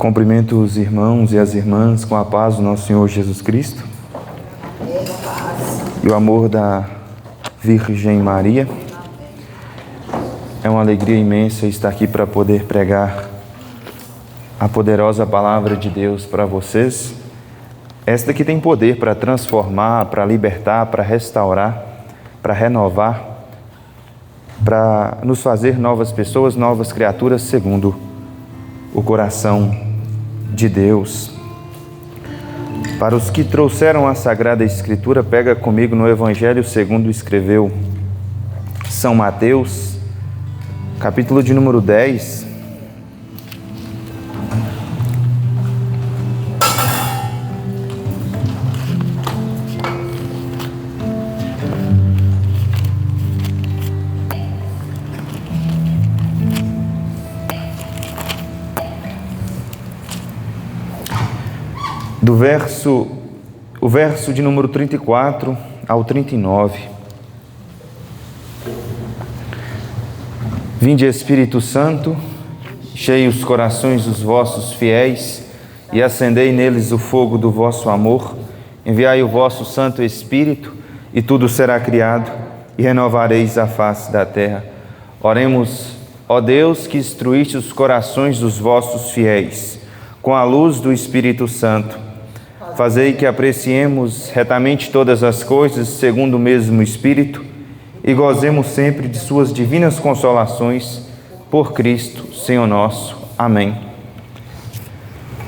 Cumprimento os irmãos e as irmãs com a paz do nosso Senhor Jesus Cristo e o amor da Virgem Maria. É uma alegria imensa estar aqui para poder pregar a poderosa palavra de Deus para vocês. Esta que tem poder para transformar, para libertar, para restaurar, para renovar, para nos fazer novas pessoas, novas criaturas segundo o coração de Deus. Para os que trouxeram a Sagrada Escritura, pega comigo no Evangelho segundo escreveu São Mateus, capítulo de número 10. O verso de número 34 ao 39. Vinde, Espírito Santo, enchei os corações dos vossos fiéis e acendei neles o fogo do vosso amor. Enviai o vosso Santo Espírito e tudo será criado e renovareis a face da terra. Oremos, ó Deus, que instruíste os corações dos vossos fiéis com a luz do Espírito Santo. Fazei que apreciemos retamente todas as coisas segundo o mesmo Espírito e gozemos sempre de suas divinas consolações por Cristo, Senhor nosso. Amém.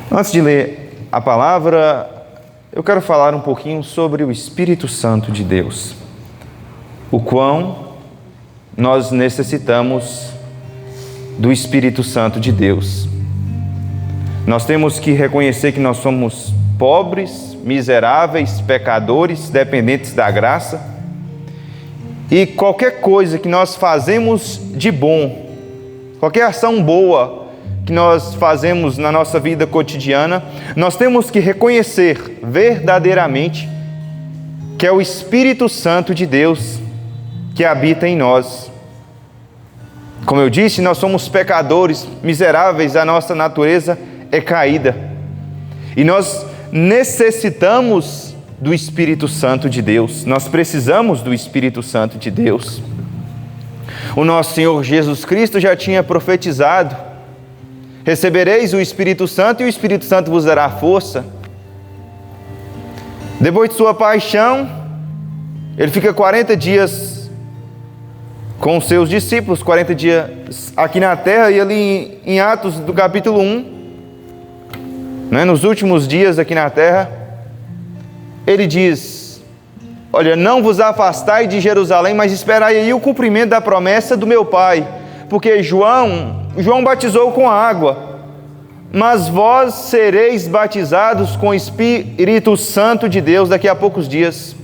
Antes de ler a palavra, eu quero falar um pouquinho sobre o Espírito Santo de Deus, o quão nós necessitamos do Espírito Santo de Deus. Nós temos que reconhecer que nós somos pobres, miseráveis, pecadores, dependentes da graça. E qualquer coisa que nós fazemos de bom, qualquer ação boa que nós fazemos na nossa vida cotidiana, nós temos que reconhecer verdadeiramente que é o Espírito Santo de Deus que habita em nós. Como eu disse, nós somos pecadores, miseráveis, a nossa natureza é caída. E nós necessitamos do Espírito Santo de Deus. Nós precisamos do Espírito Santo de Deus. O nosso Senhor Jesus Cristo já tinha profetizado: recebereis o Espírito Santo e o Espírito Santo vos dará força. Depois de sua paixão, ele fica 40 dias com os seus discípulos, 40 dias aqui na terra, e ali em Atos do capítulo 1, nos últimos dias aqui na terra, ele diz: olha, não vos afastai de Jerusalém, mas esperai aí o cumprimento da promessa do meu Pai, porque João batizou com água, mas vós sereis batizados com o Espírito Santo de Deus daqui a poucos dias.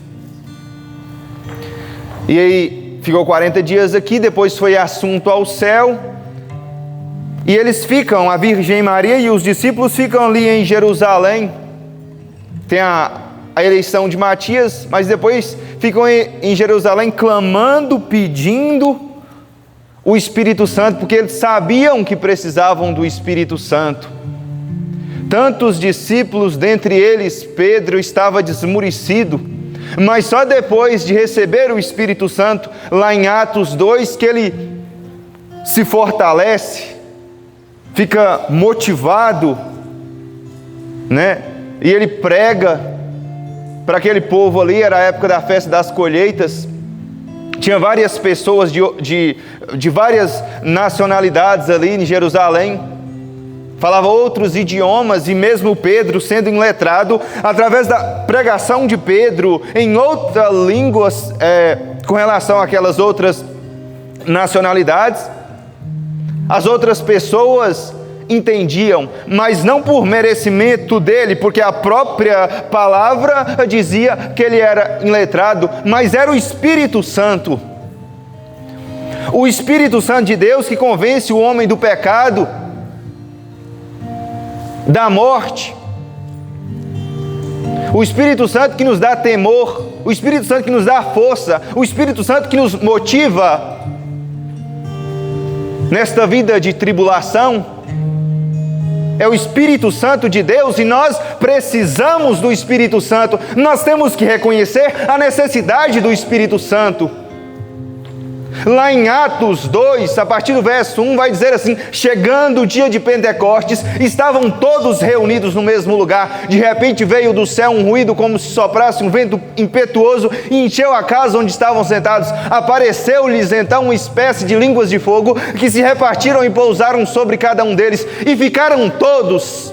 E aí ficou 40 dias aqui, depois foi assunto ao céu. E eles ficam, a Virgem Maria e os discípulos ficam ali em Jerusalém. Tem a eleição de Matias, mas depois ficam em Jerusalém clamando, pedindo o Espírito Santo, porque eles sabiam que precisavam do Espírito Santo. Tantos discípulos, dentre eles Pedro, estava desmurecido, mas só depois de receber o Espírito Santo, lá em Atos 2, que ele se fortalece, fica motivado, e ele prega para aquele povo ali. Era a época da festa das colheitas, tinha várias pessoas de várias nacionalidades ali em Jerusalém, falava outros idiomas, e mesmo Pedro, sendo iletrado, através da pregação de Pedro em outra língua, com relação àquelas outras nacionalidades, as outras pessoas entendiam, mas não por merecimento dele, porque a própria palavra dizia que ele era iletrado, mas era o Espírito Santo. O Espírito Santo de Deus que convence o homem do pecado, da morte. O Espírito Santo que nos dá temor, o Espírito Santo que nos dá força, o Espírito Santo que nos motiva nesta vida de tribulação. é o Espírito Santo de Deus e nós precisamos do Espírito Santo. Nós temos que reconhecer a necessidade do Espírito Santo. Lá em Atos 2, a partir do verso 1, vai dizer assim: chegando o dia de Pentecostes, estavam todos reunidos no mesmo lugar. De repente veio do céu um ruído como se soprasse um vento impetuoso e encheu a casa onde estavam sentados. Apareceu-lhes então uma espécie de línguas de fogo que se repartiram e pousaram sobre cada um deles. E ficaram todos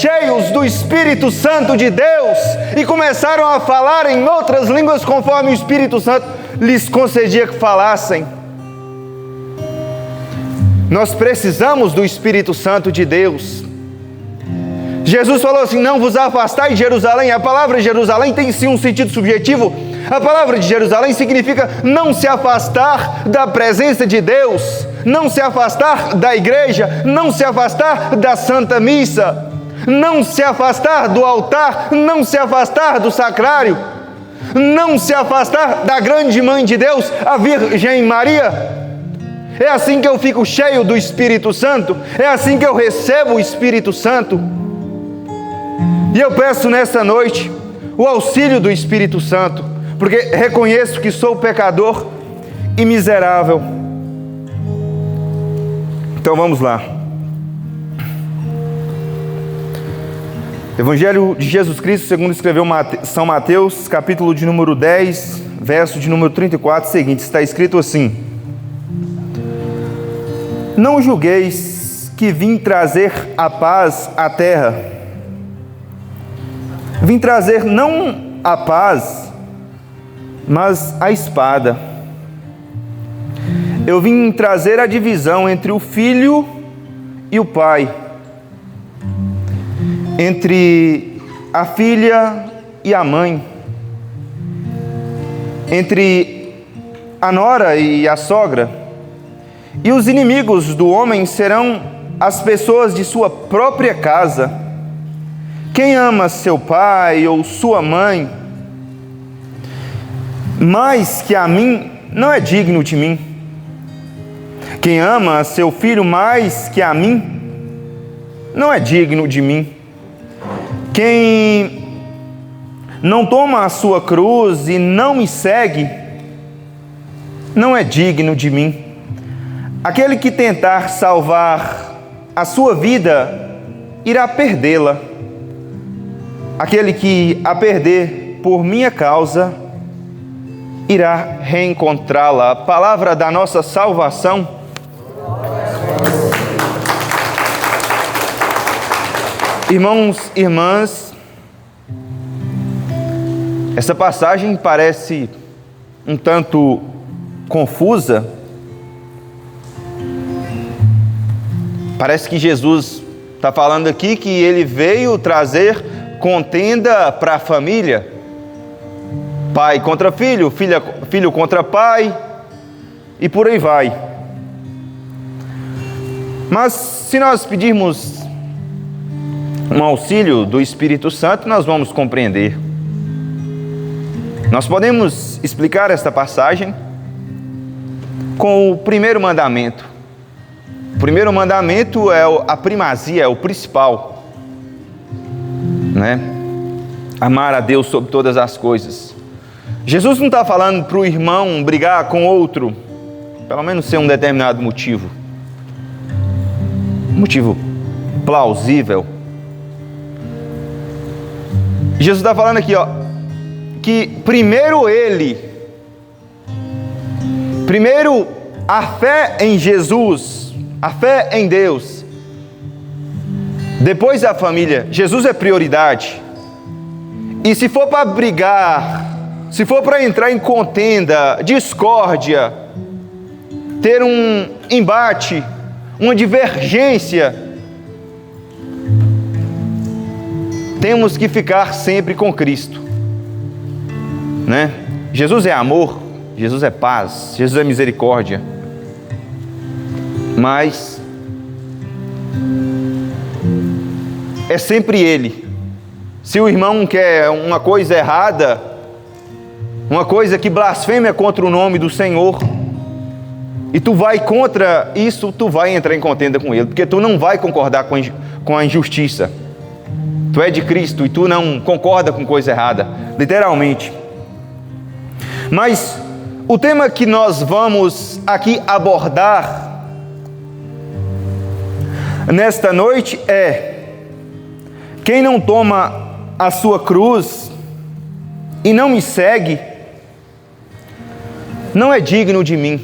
cheios do Espírito Santo de Deus e começaram a falar em outras línguas conforme o Espírito Santo lhes concedia que falassem. Nós precisamos do Espírito Santo de Deus. Jesus falou assim: não vos afastai de Jerusalém. A palavra Jerusalém tem sim um sentido subjetivo. A palavra de Jerusalém significa não se afastar da presença de Deus, não se afastar da igreja, não se afastar da Santa Missa, não se afastar do altar, não se afastar do sacrário, não se afastar da grande mãe de Deus, a Virgem Maria. É assim que eu fico cheio do Espírito Santo, é assim que eu recebo o Espírito Santo. E eu peço nessa noite o auxílio do Espírito Santo, porque reconheço que sou pecador e miserável. Então vamos lá. Evangelho de Jesus Cristo segundo escreveu São Mateus, capítulo de número 10, verso de número 34, seguinte, está escrito assim: não julgueis que vim trazer a paz à terra. Vim trazer não a paz, mas a espada. Eu vim trazer a divisão entre o filho e o pai, entre a filha e a mãe, entre a nora e a sogra. E os inimigos do homem serão as pessoas de sua própria casa. Quem ama seu pai ou sua mãe mais que a mim, não é digno de mim. Quem ama seu filho mais que a mim, não é digno de mim. Quem não toma a sua cruz e não me segue, não é digno de mim. Aquele que tentar salvar a sua vida, irá perdê-la. Aquele que a perder por minha causa, irá reencontrá-la. A palavra da nossa salvação. Irmãos, irmãs, essa passagem parece um tanto confusa. Parece que Jesus está falando aqui que ele veio trazer contenda para a família. Pai contra filho, filho contra pai, e por aí vai. Mas se nós pedirmos um auxílio do Espírito Santo, nós vamos compreender. Nós podemos explicar esta passagem com o primeiro mandamento. O primeiro mandamento é a primazia, é o principal, né? Amar a Deus sobre todas as coisas. Jesus não está falando para o irmão brigar com outro, pelo menos sem um determinado motivo. Motivo plausível. Jesus está falando aqui, que primeiro a fé em Jesus, a fé em Deus, depois a família. Jesus é prioridade. E se for para brigar, se for para entrar em contenda, discórdia, ter um embate, uma divergência, temos que ficar sempre com Cristo, né? Jesus é amor, Jesus é paz, Jesus é misericórdia. Mas é sempre Ele. Se o irmão quer uma coisa errada, uma coisa que blasfêmia contra o nome do Senhor, e tu vai contra isso, tu vai entrar em contenda com Ele, porque tu não vai concordar com a injustiça. Tu é de Cristo e tu não concorda com coisa errada, literalmente. Mas o tema que nós vamos aqui abordar nesta noite é: quem não toma a sua cruz e não me segue, não é digno de mim.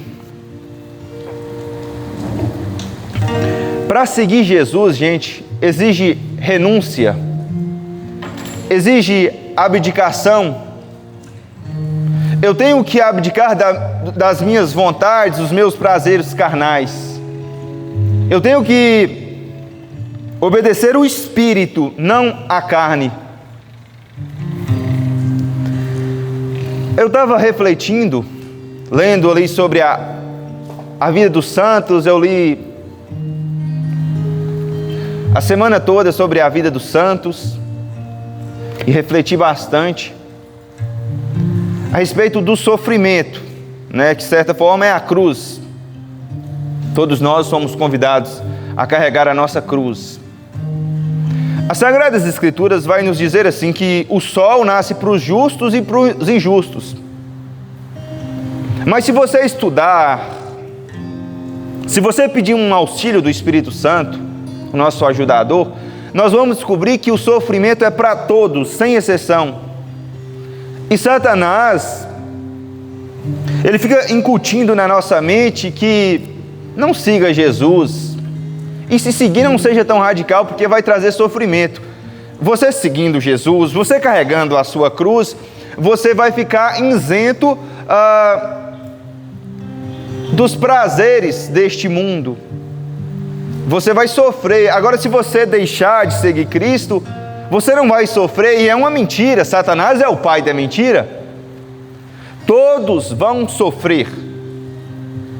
Para seguir Jesus, gente, exige renúncia, exige abdicação. Eu tenho que abdicar das minhas vontades, dos meus prazeres carnais. Eu tenho que obedecer o Espírito, não a carne. Eu estava refletindo, lendo ali sobre a vida dos santos. Eu li a semana toda sobre a vida dos santos e refleti bastante a respeito do sofrimento, né, que de certa forma é a cruz. Todos nós somos convidados a carregar a nossa cruz. As Sagradas Escrituras vai nos dizer assim que o sol nasce para os justos e para os injustos. Mas se você estudar, se você pedir um auxílio do Espírito Santo, o nosso ajudador, nós vamos descobrir que o sofrimento é para todos, sem exceção. E Satanás, ele fica incutindo na nossa mente que não siga Jesus. E se seguir, não seja tão radical, porque vai trazer sofrimento. Você seguindo Jesus, você carregando a sua cruz, você vai ficar isento dos prazeres deste mundo. Você vai sofrer. Agora, se você deixar de seguir Cristo, você não vai sofrer. E é uma mentira. Satanás é o pai da mentira. Todos vão sofrer,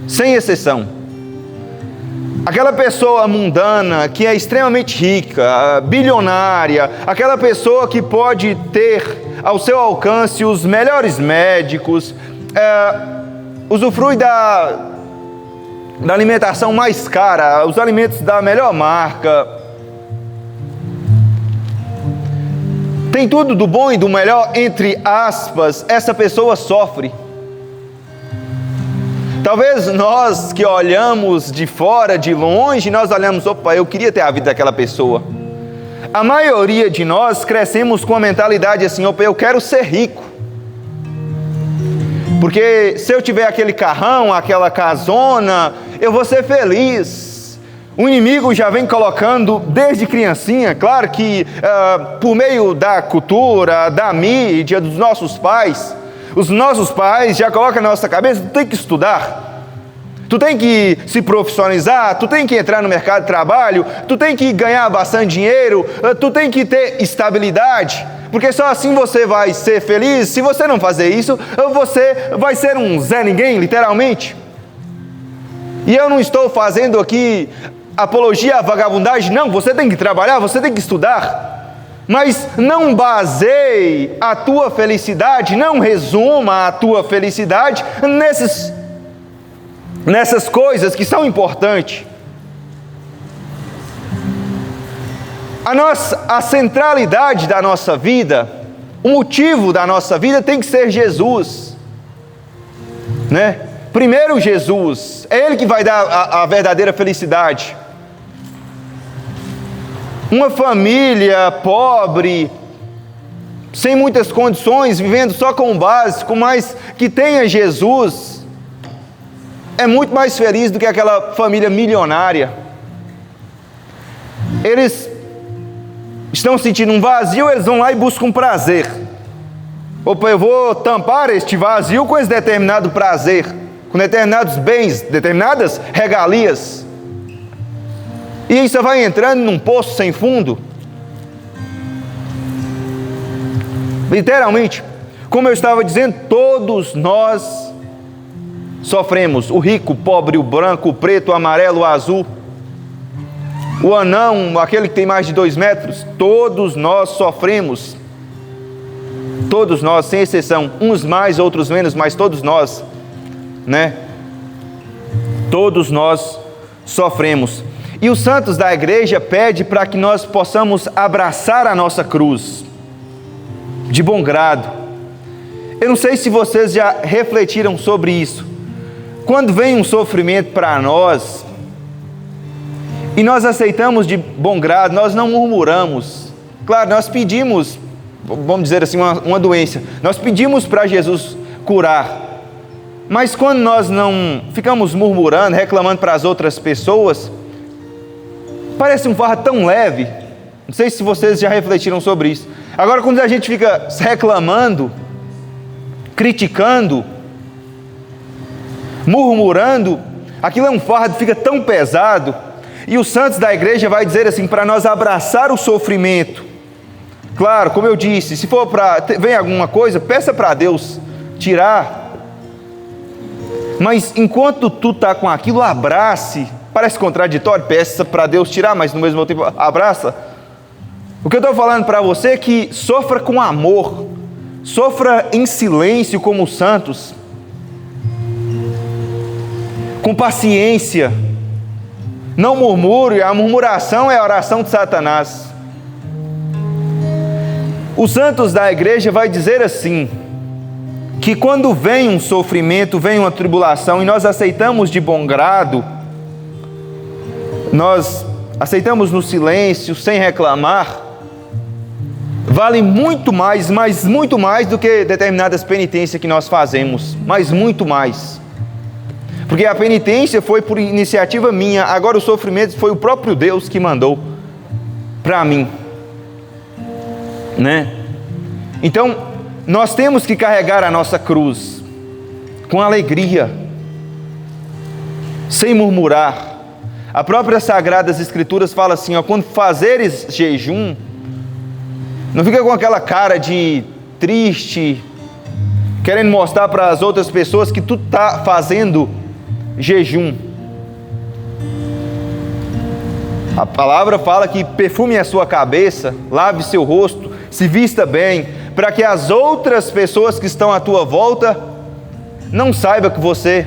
sem exceção. Aquela pessoa mundana que é extremamente rica, bilionária, aquela pessoa que pode ter ao seu alcance os melhores médicos, usufrui da alimentação mais cara, os alimentos da melhor marca, tem tudo do bom e do melhor, entre aspas, essa pessoa sofre. Talvez nós que olhamos de fora, de longe, nós olhamos, opa, eu queria ter a vida daquela pessoa. A maioria de nós crescemos com a mentalidade assim, opa, eu quero ser rico. Porque se eu tiver aquele carrão, aquela casona, eu vou ser feliz. O inimigo já vem colocando desde criancinha, claro que por meio da cultura, da mídia, dos nossos pais, os nossos pais já colocam na nossa cabeça, tu tem que estudar, tu tem que se profissionalizar, tu tem que entrar no mercado de trabalho, tu tem que ganhar bastante dinheiro, tu tem que ter estabilidade, porque só assim você vai ser feliz. Se você não fazer isso, você vai ser um Zé Ninguém, literalmente. E eu não estou fazendo aqui apologia à vagabundagem, não, você tem que trabalhar, você tem que estudar, mas não baseie a tua felicidade, não resuma a tua felicidade nessas coisas que são importantes. A centralidade da nossa vida, o motivo da nossa vida tem que ser Jesus, né? Primeiro Jesus, é Ele que vai dar a verdadeira felicidade. Uma família pobre, sem muitas condições, vivendo só com o básico, mas que tenha Jesus, é muito mais feliz do que aquela família milionária. Eles estão sentindo um vazio, eles vão lá e buscam prazer. Opa, eu vou tampar este vazio com esse determinado prazer, com determinados bens, determinadas regalias. E aí você vai entrando num poço sem fundo. Literalmente, como eu estava dizendo, todos nós sofremos. O rico, o pobre, o branco, o preto, o amarelo, o azul, o anão, aquele que tem mais de 2 metros, todos nós sofremos. Todos nós, sem exceção, uns mais, outros menos, mas todos nós, né? Todos nós sofremos. E os santos da igreja pedem para que nós possamos abraçar a nossa cruz de bom grado. Eu não sei se vocês já refletiram sobre isso. Quando vem um sofrimento para nós e nós aceitamos de bom grado, nós não murmuramos. Claro, nós pedimos, vamos dizer assim, uma doença. Nós pedimos para Jesus curar. Mas quando nós não ficamos murmurando, reclamando para as outras pessoas, parece um fardo tão leve. Não sei se vocês já refletiram sobre isso. Agora, quando a gente fica reclamando, criticando, murmurando, aquilo é um fardo, fica tão pesado. E os santos da igreja vai dizer assim, para nós abraçar o sofrimento. Claro, como eu disse, se for vem alguma coisa, peça para Deus tirar. Mas enquanto tu está com aquilo, abrace. Parece contraditório, peça para Deus tirar, mas no mesmo tempo abraça. O que eu estou falando para você é que sofra com amor, sofra em silêncio como os santos, com paciência, não murmure. A murmuração é a oração de Satanás. Os santos da igreja vai dizer assim, que quando vem um sofrimento, vem uma tribulação e nós aceitamos de bom grado, nós aceitamos no silêncio, sem reclamar, vale muito mais, mas muito mais do que determinadas penitências que nós fazemos, mas muito mais. Porque a penitência foi por iniciativa minha, agora o sofrimento foi o próprio Deus que mandou para mim, né? Então, nós temos que carregar a nossa cruz com alegria, sem murmurar. A própria Sagradas Escrituras fala assim, ó, quando fazeres jejum, não fica com aquela cara de triste, querendo mostrar para as outras pessoas que tu está fazendo jejum. A palavra fala que perfume a sua cabeça, lave seu rosto, se vista bem, para que as outras pessoas que estão à tua volta não saibam que você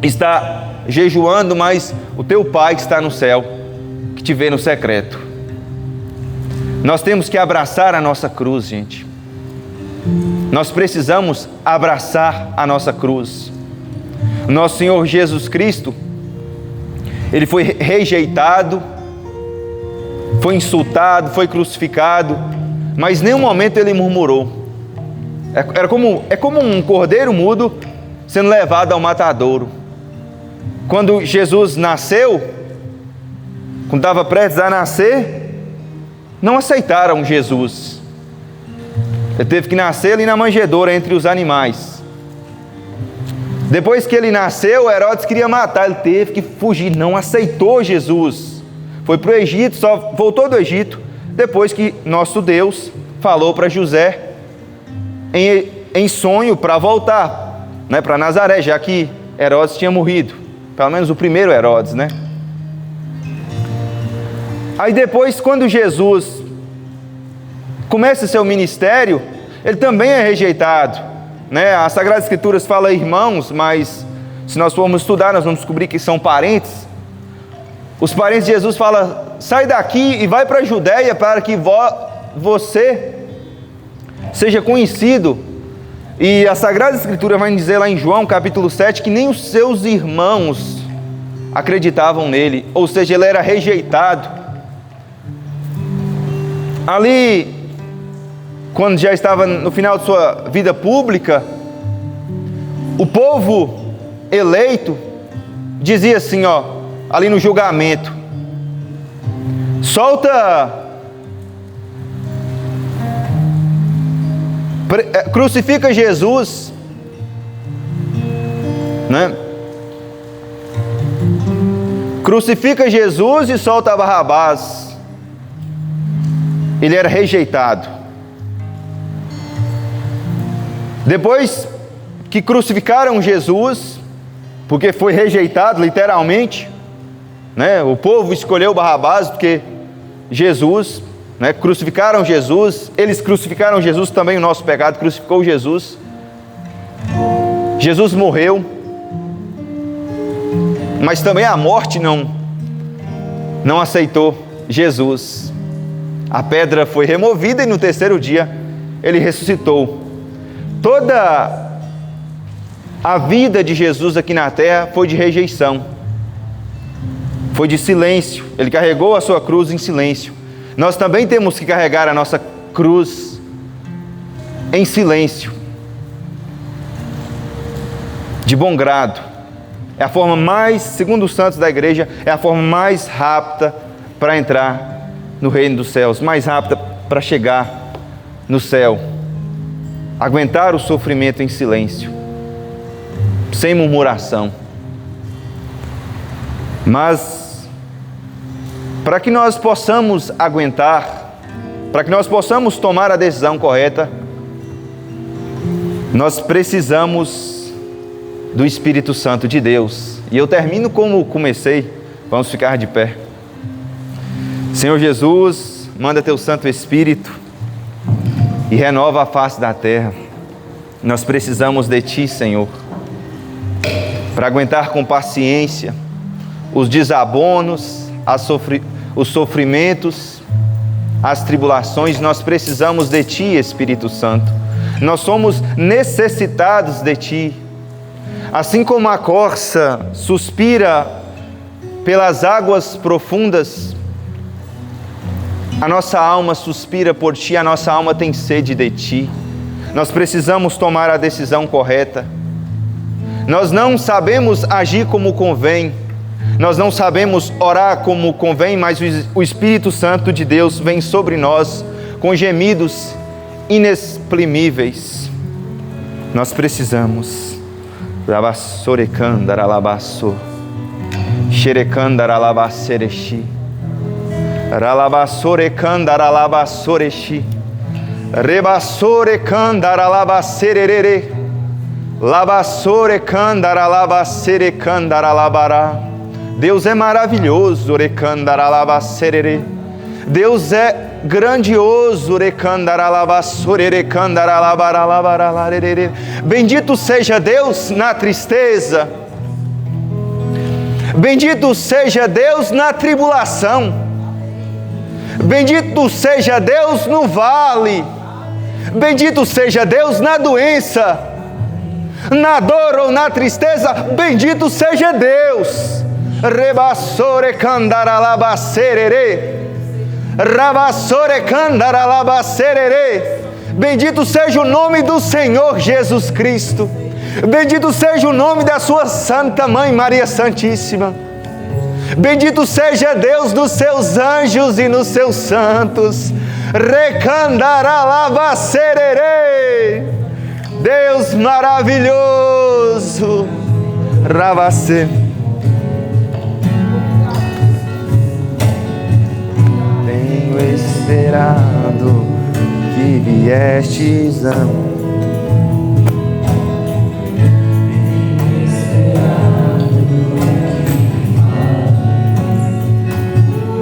está jejuando, mas o teu Pai que está no céu, que te vê no secreto. Nós temos que abraçar a nossa cruz, gente. Nós precisamos abraçar a nossa cruz. O nosso Senhor Jesus Cristo, Ele foi rejeitado, foi insultado, foi crucificado, mas em nenhum momento Ele murmurou. É como um cordeiro mudo sendo levado ao matadouro. Quando Jesus nasceu, quando estava prestes a nascer, não aceitaram Jesus. Ele teve que nascer ali na manjedoura entre os animais. Depois que ele nasceu, Herodes queria matar, ele teve que fugir, não aceitou Jesus. Foi para o Egito, só voltou do Egito depois que nosso Deus falou para José em sonho para voltar, né, para Nazaré, já que Herodes tinha morrido, pelo menos o primeiro Herodes, né? Aí depois, quando Jesus começa seu ministério, ele também é rejeitado, né? As Sagradas Escrituras falam irmãos, mas se nós formos estudar, nós vamos descobrir que são parentes. Os parentes de Jesus falam, sai daqui e vai para a Judéia para que você seja conhecido. E a Sagrada Escritura vai dizer lá em João capítulo 7 que nem os seus irmãos acreditavam nele, ou seja, ele era rejeitado. Ali, quando já estava no final de sua vida pública, o povo eleito dizia assim, ó, ali no julgamento, crucifica Jesus, né? Crucifica Jesus e solta Barrabás. Ele era rejeitado. Depois que crucificaram Jesus, porque foi rejeitado literalmente, né? O povo escolheu Barrabás porque Jesus, né? Crucificaram Jesus, eles crucificaram Jesus também, o nosso pecado crucificou Jesus. Jesus morreu. Mas também a morte não aceitou Jesus. A pedra foi removida e no terceiro dia ele ressuscitou. Toda a vida de Jesus aqui na terra foi de rejeição, foi de silêncio. Ele carregou a sua cruz em silêncio. Nós também temos que carregar a nossa cruz em silêncio, de bom grado. É a forma mais, segundo os santos da igreja, é a forma mais rápida para entrar no reino dos céus, mais rápida para chegar no céu. Aguentar o sofrimento em silêncio, sem murmuração. Mas, para que nós possamos aguentar, para que nós possamos tomar a decisão correta, nós precisamos do Espírito Santo de Deus. E eu termino como comecei. Vamos ficar de pé. Senhor Jesus, manda teu Santo Espírito e renova a face da terra. Nós precisamos de ti, Senhor, para aguentar com paciência os desabonos, os sofrimentos, as tribulações. Nós precisamos de ti, Espírito Santo. Nós somos necessitados de ti. Assim como a corça suspira pelas águas profundas, a nossa alma suspira por ti, a nossa alma tem sede de ti. Nós precisamos tomar a decisão correta. Nós não sabemos agir como convém, nós não sabemos orar como convém, mas o Espírito Santo de Deus vem sobre nós com gemidos inexprimíveis. Nós precisamos. Rabassorekandara labasso, xerekandara labassereshi, ralabassorekandara labassoreshi, rebassorekandara labasserere, labassorekandara labasserekandara labará. Deus é maravilhoso, rekandara labasserere. Deus é grandioso, bendito seja Deus na tristeza, bendito seja Deus na tribulação, bendito seja Deus no vale, bendito seja Deus na doença, na dor ou na tristeza, bendito seja Deus. Rebassore candaralabacerere, bendito seja o nome do Senhor Jesus Cristo, bendito seja o nome da sua Santa Mãe Maria Santíssima, bendito seja Deus dos seus anjos e nos seus santos. Deus maravilhoso, Ravacê. Esperado que viestes a